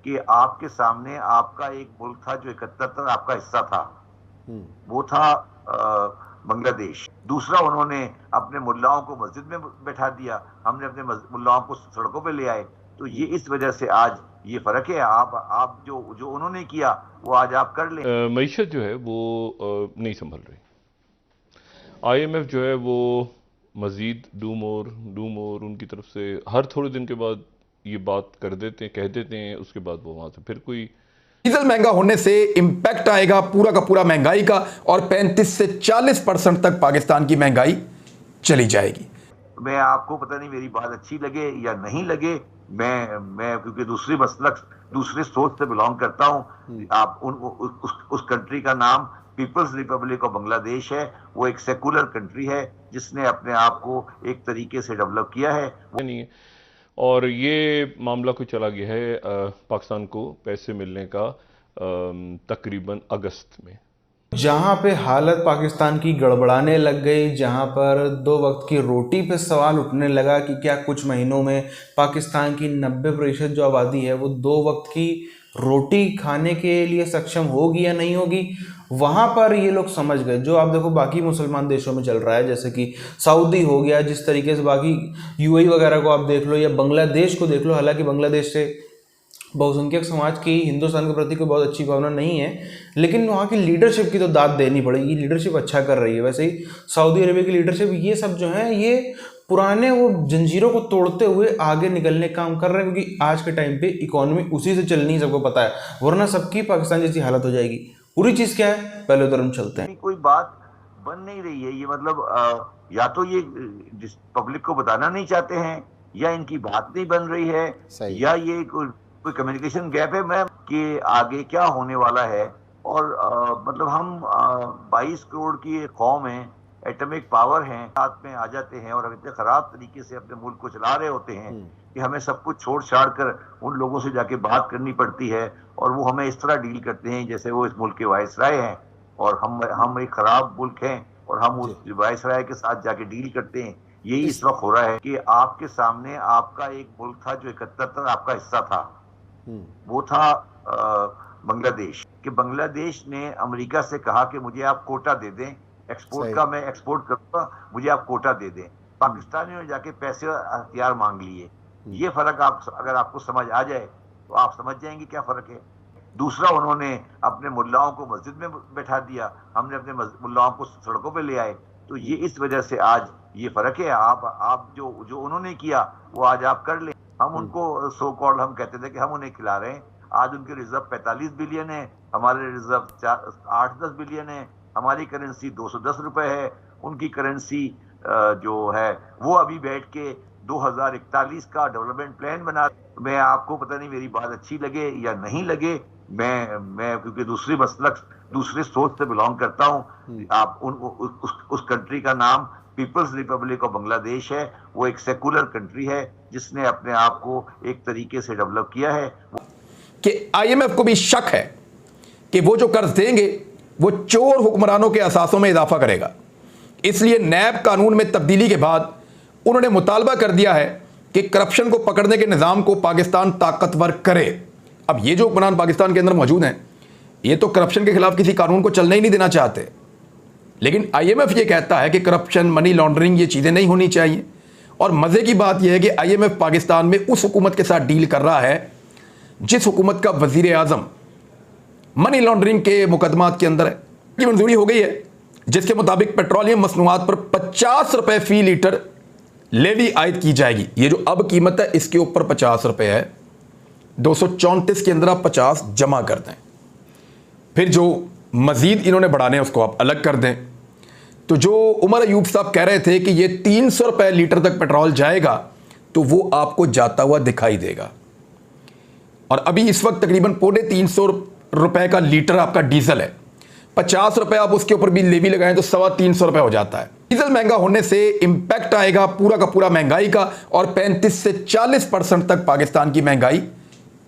कि आपके सामने आपका एक मुल्क था जो 71 आपका हिस्सा था, वो था बांग्लादेश। दूसरा, उन्होंने अपने मुल्लाओं को मस्जिद में बैठा दिया, हमने अपने मुल्लाओं को सड़कों पे ले आए। तो ये इस वजह से आज ये फर्क है। आप जो जो उन्होंने किया वो आज आप कर लें। मईशत जो है वो नहीं संभल रही। आईएमएफ जो है वो मजीद डू मोर उनकी तरफ से हर थोड़े दिन के बाद ये बात कर देते हैं, कह देते हैं, उसके बाद वो वहां से फिर कोई डीजल महंगा होने से इंपैक्ट आएगा पूरा का पूरा महंगाई का और 35 से 40% तक पाकिस्तान की महंगाई चली जाएगी। मैं आपको पता नहीं मेरी बात अच्छी लगे या नहीं लगे, मैं क्योंकि दूसरी मसलक दूसरे सोच से बिलोंग करता हूं। आप उस कंट्री का नाम पीपल्स रिपब्लिक ऑफ बांग्लादेश है। वो एक सेकुलर कंट्री है जिसने अपने आप को एक तरीके से डेवलप किया है। नहीं है। और ये मामला को चला गया है पाकिस्तान को पैसे मिलने का तकरीबन अगस्त में, जहां पे हालत पाकिस्तान की गड़बड़ाने लग गई, जहां पर 2 वक्त की रोटी पे सवाल उठने लगा कि क्या कुछ महीनों में पाकिस्तान की 90% जो आबादी है वो 2 वक्त की रोटी खाने के लिए सक्षम होगी या नहीं होगी। वहां पर ये लोग समझ गए। जो आप देखो बाकी मुसलमान देशों में चल रहा है, जैसे कि सऊदी हो गया, जिस तरीके से बाकी यूएई वगैरह को आप देख लो या बांग्लादेश को देख लो। हालांकि बांग्लादेश से बहुसंख्यक समाज की हिंदुस्तान के प्रति कोई बहुत अच्छी भावना नहीं है, लेकिन वहाँ की लीडरशिप की तो दाद देनी पड़ेगी। लीडरशिप अच्छा कर रही है। वैसे ही सऊदी अरेबिया की लीडरशिप, ये सब जो है ये पुराने वो जंजीरों को तोड़ते हुए आगे निकलने का काम कर रहे हैं, क्योंकि आज के टाइम पे इकोनॉमी उसी से चलनी सबको पता है, वरना सबकी पाकिस्तान जैसी हालत हो जाएगी। पूरी चीज़ क्या है, पहले उधर हम चलते हैं। कोई बात बन नहीं रही है। ये मतलब या तो ये पब्लिक को बताना नहीं चाहते हैं, या इनकी बात नहीं बन रही है, या ये कोई कम्युनिकेशन गैप है मैम कि आगे क्या होने वाला है। और मतलब हम 22 करोड़ की एक कौम है, एटॉमिक पावर है, हाथ में आ जाते हैं और इतने खराब तरीके से अपने मुल्क को चला रहे होते हैं कि हमें सब कुछ छोड़ छाड़ कर उन लोगों से जाके बात करनी पड़ती है। और वो हमें इस तरह डील करते हैं जैसे वो इस मुल्क के वायसराय हैं और हम एक खराब मुल्क हैं और हम उस वायसराय के साथ जाके डील करते हैं। यही इस वक्त हो रहा है कि आपके सामने आपका एक मुल्क था जो 71 आपका हिस्सा था, वो था बांग्लादेश। कि बांग्लादेश ने अमेरिका से कहा कि मुझे आप कोटा दे दें, एक्सपोर्ट का मैं एक्सपोर्ट करूंगा, मुझे आप कोटा दे दें। पाकिस्तानियों ने जाके पैसे हथियार मांग लिए। ये फर्क अगर आपको समझ आ जाए तो आप समझ जाएंगे क्या फर्क है। दूसरा, उन्होंने अपने मुल्लाओं को मस्जिद में बैठा दिया, हमने अपने मुल्लाओं को सड़कों पे ले आए। तो ये इस वजह से आज ये फर्क है। आप जो उन्होंने किया वो आज आप कर लें। हम उनको सो कॉल्ड हम कहते थे कि हम उन्हें खिला रहे हैं। आज उनके रिजर्व 45 बिलियन है, हमारे रिजर्व 8-10 बिलियन है। हमारी करेंसी 210 रुपए है, उनकी करेंसी जो है वो अभी बैठ के 2041 का डेवलपमेंट प्लान बना। मैं आपको पता नहीं मेरी बात अच्छी लगे या नहीं लगे, मैं क्योंकि दूसरी मसलक दूसरे सोच से बिलोंग करता हूं। आप उस कंट्री का नाम पीपल्स रिपब्लिक ऑफ बांग्लादेश है। वो एक सेकुलर कंट्री है जिसने अपने आप को एक तरीके से डेवलप किया है। कि आईएमएफ को भी शक है कि वो जो कर्ज देंगे वो चोर हुक्मरानों के असासों में इजाफा करेगा। इसलिए नैब कानून में तब्दीली के बाद उन्होंने मुतालबा कर दिया है कि करप्शन को पकड़ने के निज़ाम को पाकिस्तान ताकतवर करे। अब ये जो हुक्मरान पाकिस्तान के अंदर मौजूद हैं, ये तो करप्शन के खिलाफ किसी कानून को चलने ही नहीं देना चाहते, लेकिन आईएमएफ ये कहता है कि करप्शन, मनी लॉन्ड्रिंग, ये चीज़ें नहीं होनी चाहिए। और मज़े की बात यह है कि आईएमएफ पाकिस्तान में उस हुकूमत के साथ डील कर रहा है जिस हुकूमत का वज़ीर आज़म मनी लॉन्ड्रिंग के मुकदमात के अंदर है। की मंजूरी हो गई है जिसके मुताबिक पेट्रोलियम मसनूआत पर 50 रुपए फी लीटर लेवी आयद की जाएगी। ये जो अब कीमत है इसके ऊपर 50 रुपए है। 234 के अंदर आप 50 जमा कर दें, फिर जो मजीद इन्होंने बढ़ाने उसको आप अलग कर दें। तो जो उमर अयूब साहब कह रहे थे कि ये 300 रुपए लीटर तक पेट्रोल जाएगा, तो वो आपको जाता हुआ दिखाई देगा। और अभी इस वक्त तकरीबन 350 रुपए का लीटर आपका डीजल है। 50 रुपए आप उसके ऊपर भी लेवी लगाएं तो 325 रुपए हो जाता है। डीजल महंगा होने से इंपैक्ट आएगा पूरा का पूरा महंगाई का और 35 से 40% तक पाकिस्तान की महंगाई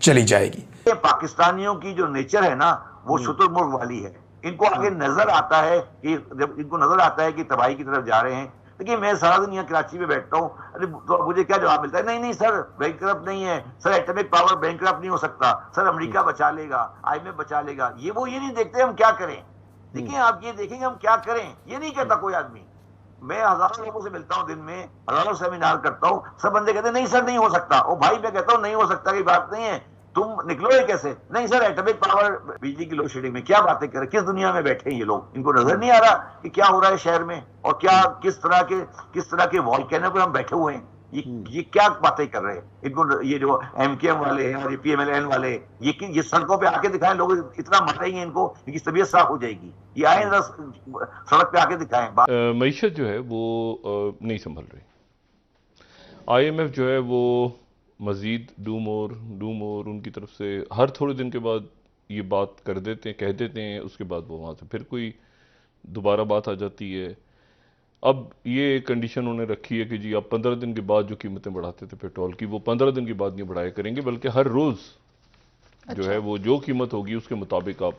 चली जाएगी। पाकिस्तानियों की जो नेचर है ना, वो शुतुरमुर्ग वाली है। इनको आगे नजर आता है कि जब इनको नजर आता है कि तबाही की तरफ जा रहे हैं, देखिए मैं सारा दिन यहाँ कराची में बैठता हूँ, अरे तो मुझे क्या जवाब मिलता है, नहीं नहीं सर बैंकरप्ट नहीं है सर, एटॉमिक पावर बैंकरप्ट नहीं हो सकता सर, अमेरिका बचा लेगा, IMF बचा लेगा। ये नहीं देखते हम क्या करें। देखिए आप ये देखेंगे हम क्या करें, ये नहीं कहता कोई आदमी। मैं हजारों लोगों से मिलता हूँ दिन में, हजारों सेमिनार करता हूँ, सब बंदे कहते हैं नहीं सर नहीं हो सकता। ओ भाई मैं कहता हूँ नहीं हो सकता की बात नहीं है, तुम निकलोगे कैसे? नहीं सर एटॉमिक पावर, बिजली की लोड शेडिंग में क्या बातें कर रहे, किस दुनिया में बैठे हैं ये लोग? इनको नजर नहीं आ रहा कि क्या हो रहा है शहर में और क्या किस तरह के वॉल्केनो पे हम बैठे हुए हैं। ये क्या बातें कर रहे हैं? इनको ये जो MKM वाले हैं और PMLN वाले ये सड़कों पे आके दिखाएं, लोग इतना मरेंगे इनको, इनकी तबीयत साफ हो जाएगी। ये आए सड़क पे आके दिखाएं। मईशत जो है वो नहीं संभल रही। IMF जो है वो मजीद डू मोर उनकी तरफ से हर थोड़े दिन के बाद ये बात कर देते हैं, कह देते हैं, उसके बाद वो वहाँ से फिर कोई दोबारा बात आ जाती है। अब ये कंडीशन उन्होंने रखी है कि जी आप 15 दिन के बाद जो कीमतें बढ़ाते थे पेट्रोल की, वो 15 दिन के बाद नहीं बढ़ाया करेंगे, बल्कि हर रोज़ जो है वो जो कीमत होगी उसके मुताबिक आप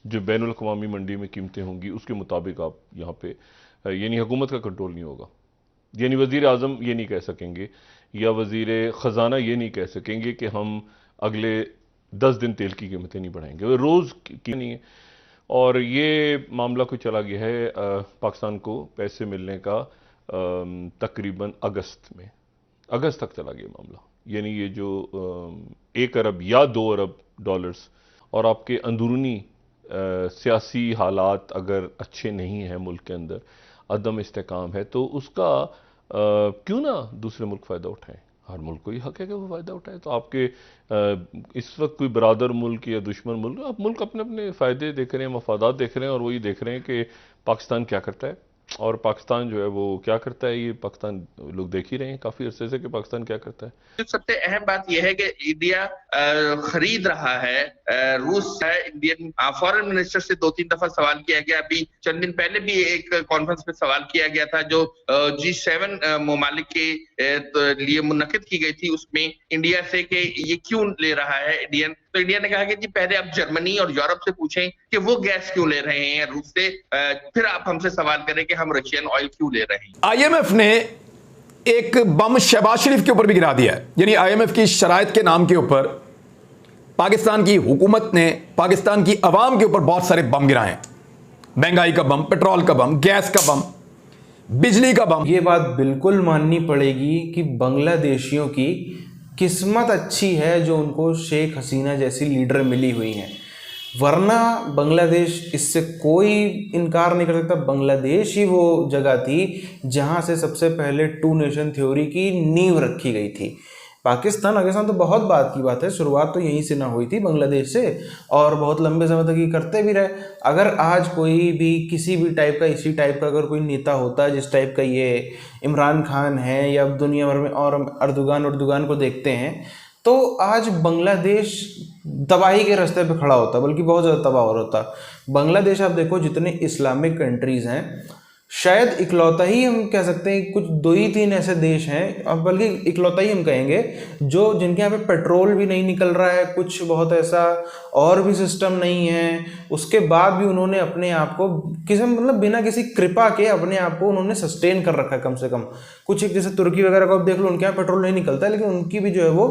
जो बैनुल अक़वामी मंडी में कीमतें होंगी उसके मुताबिक आप यहाँ पे, यानी हुकूमत का कंट्रोल नहीं होगा। यानी वज़ीर आज़म ये नहीं कह सकेंगे या वज़ीर ख़जाना ये नहीं कह सकेंगे कि हम अगले 10 दिन तेल की कीमतें नहीं बढ़ाएंगे, वो रोज़ की नहीं है। और ये मामला कोई चला गया है पाकिस्तान को पैसे मिलने का तकरीबन अगस्त तक चला गया मामला। यानी ये जो 1 अरब या 2 अरब डॉलर्स, और आपके अंदरूनी सियासी हालात अगर अच्छे नहीं हैं, मुल्क के अंदर अदम इस्तेकाम है, तो उसका क्यों ना दूसरे मुल्क फ़ायदा उठाएं। हर मुल्क को ही हक है कि वो फ़ायदा उठाए। तो आपके इस वक्त कोई बरादर मुल्क या दुश्मन मुल्क, आप मुल्क अपने अपने फ़ायदे देख रहे हैं, मफादात देख रहे हैं, और वही देख रहे हैं कि पाकिस्तान क्या करता है और पाकिस्तान जो है वो क्या करता है। ये पाकिस्तान लोग देख ही रहे हैं काफ़ी अरसे से कि पाकिस्तान क्या करता है। सबसे अहम बात यह है कि इंडिया खरीद रहा है रूस है। इंडियन फॉरेन मिनिस्टर से 2-3 दफा सवाल किया गया, अभी चंद दिन पहले भी एक कॉन्फ्रेंस में सवाल किया गया था जो G7 ममालिक के लिए मुनक्किद की गई थी, उसमें इंडिया से कि ये क्यों ले रहा है इंडियन। तो इंडिया ने कहा कि जी पहले आप जर्मनी और यूरोप से पूछें कि वो गैस क्यों ले रहे हैं रूस से, फिर आप हमसे सवाल करें कि हम रशियन ऑयल क्यों ले रहे हैं। IMF ने एक बम शहबाज शरीफ के ऊपर भी गिरा दिया है। यानी IMF की शराइत के नाम के ऊपर पाकिस्तान की हुकूमत ने पाकिस्तान की अवाम के ऊपर बहुत सारे बम गिराए हैं। महंगाई का बम, पेट्रोल का बम, गैस का बम, बिजली का बम। ये बात बिल्कुल माननी पड़ेगी कि बांग्लादेशियों की किस्मत अच्छी है जो उनको शेख हसीना जैसी लीडर मिली हुई हैं, वरना बांग्लादेश, इससे कोई इनकार नहीं कर सकता, बांग्लादेश ही वो जगह थी जहां से सबसे पहले 2 नेशन थ्योरी की नींव रखी गई थी। पाकिस्तान तो बहुत बात की बात है, शुरुआत तो यहीं से ना हुई थी बांग्लादेश से, और बहुत लंबे समय तक ये करते भी रहे। अगर आज कोई भी किसी भी टाइप का, इसी टाइप का अगर कोई नेता होता है जिस टाइप का ये इमरान खान है या दुनिया भर में और अर्दुगान को देखते हैं, तो आज बांग्लादेश तबाही के रास्ते पे खड़ा होता, बल्कि बहुत ज़्यादा तबाह हो रहा होता। बांग्लादेश आप देखो, जितने इस्लामिक कंट्रीज़ हैं, शायद इकलौता ही हम कह सकते हैं, कुछ 2-3 ऐसे देश हैं, अब बल्कि इकलौता ही हम कहेंगे, जो जिनके यहाँ पे पेट्रोल भी नहीं निकल रहा है, कुछ बहुत ऐसा और भी सिस्टम नहीं है, उसके बाद भी उन्होंने अपने आप को मतलब बिना किसी कृपा के अपने आप को उन्होंने सस्टेन कर रखा है कम से कम। कुछ एक जैसे तुर्की वगैरह को आप देख लो, उनके यहाँ पेट्रोल नहीं निकलता है, लेकिन उनकी भी जो है वो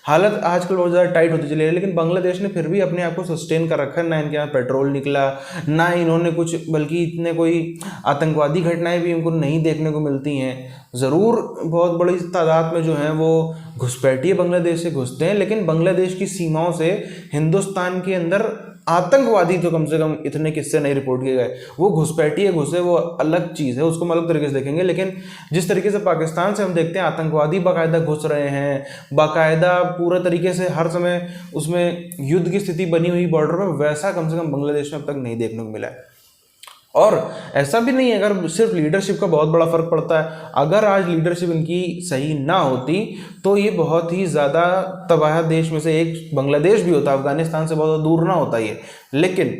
हालत आजकल बहुत ज़्यादा टाइट होती चली रही है। लेकिन बांग्लादेश ने फिर भी अपने आप को सस्टेन कर रखा है, ना इनके यहाँ पेट्रोल निकला, ना इन्होंने कुछ, बल्कि इतने कोई आतंकवादी घटनाएं भी इनको नहीं देखने को मिलती हैं। ज़रूर बहुत बड़ी तादाद में जो है वो घुसपैठिए बांग्लादेश से घुसते हैं, लेकिन बांग्लादेश की सीमाओं से हिंदुस्तान के अंदर आतंकवादी तो कम से कम इतने किस्से नहीं रिपोर्ट किए गए। वो घुसपैठिए घुसे, वो अलग चीज़ है, उसको हम अलग तरीके से देखेंगे। लेकिन जिस तरीके से पाकिस्तान से हम देखते हैं आतंकवादी बाकायदा घुस रहे हैं, बाकायदा पूरे तरीके से हर समय उसमें युद्ध की स्थिति बनी हुई बॉर्डर पर, वैसा कम से कम बांग्लादेश में अब तक नहीं देखने को मिला है। और ऐसा भी नहीं है, अगर सिर्फ लीडरशिप का बहुत बड़ा फर्क पड़ता है। अगर आज लीडरशिप इनकी सही ना होती तो ये बहुत ही ज़्यादा तबाह देश में से एक बांग्लादेश भी होता, अफगानिस्तान से बहुत दूर ना होता ये। लेकिन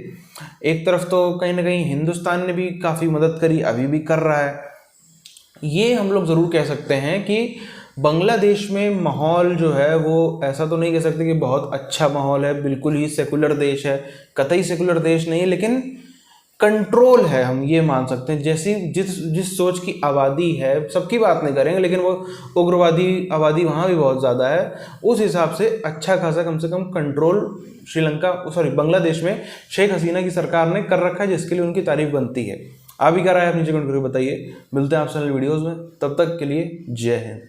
एक तरफ तो कहीं ना कहीं हिंदुस्तान ने भी काफ़ी मदद करी, अभी भी कर रहा है। ये हम लोग ज़रूर कह सकते हैं कि बांग्लादेश में माहौल जो है वो ऐसा तो नहीं कह सकते कि बहुत अच्छा माहौल है, बिल्कुल ही सेकुलर देश है, कतई सेकुलर देश नहीं है, लेकिन कंट्रोल है, हम ये मान सकते हैं। जैसी जिस सोच की आबादी है, सबकी बात नहीं करेंगे लेकिन वो उग्रवादी आबादी वहाँ भी बहुत ज़्यादा है, उस हिसाब से अच्छा खासा कम से कम कंट्रोल बांग्लादेश में शेख हसीना की सरकार ने कर रखा है, जिसके लिए उनकी तारीफ बनती है। आप भी क्या राय है अपनी जगह बताइए। मिलते हैं आपसे वीडियोज़ में, तब तक के लिए जय हिंद।